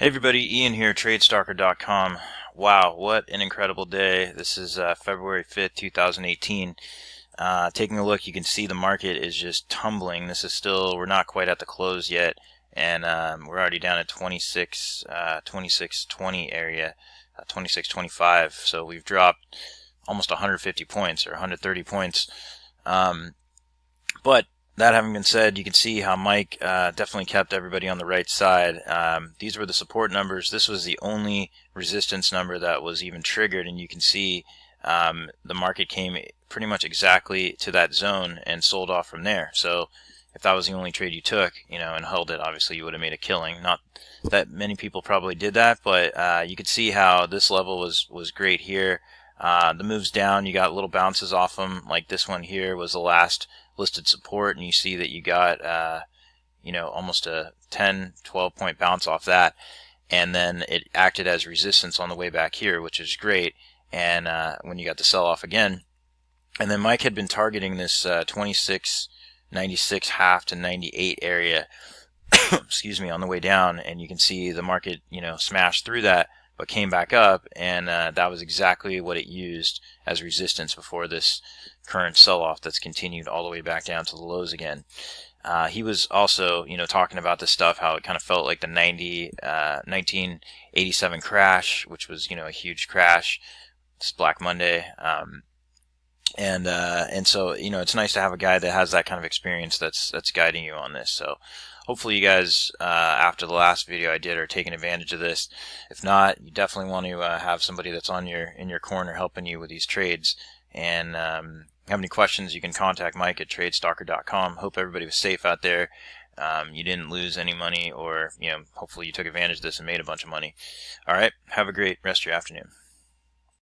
Hey everybody, Ian here, TradeStalker.com. Wow, what an incredible day. This is February 5th, 2018. Taking a look, you can see the market is just tumbling. This is still, we're not quite at the close yet, and we're already down at 2620 area, 2625. So we've dropped almost 150 points or 130 points. But that having been said, you can see how Mike definitely kept everybody on the right side. These were the support numbers. This was the only resistance number that was even triggered, and you can see the market came pretty much exactly to that zone and sold off from there. So if that was the only trade you took, and held it, obviously you would have made a killing. Not that many people probably did that, but you could see how this level was great here. The moves down, you got little bounces off them, like this one here was the last listed support, and you see that you got almost a 10-12 point bounce off that, and then it acted as resistance on the way back here, which is great. And when you got the sell off again, and then Mike had been targeting this 26.96 half to 98 area excuse me, on the way down, and you can see the market smashed through that but came back up, and that was exactly what it used as resistance before this current sell-off that's continued all the way back down to the lows again. He was also, talking about this stuff, how it kind of felt like the 1987 crash, which was, a huge crash. It's Black Monday. And so it's nice to have a guy that has that kind of experience that's guiding you on this. So hopefully you guys after the last video I did are taking advantage of this. If not, you definitely want to have somebody that's in your corner helping you with these trades. And have any questions, you can contact Mike at TradeStalker.com. Hope everybody was safe out there. You didn't lose any money, or hopefully you took advantage of this and made a bunch of money. All right, have a great rest of your afternoon.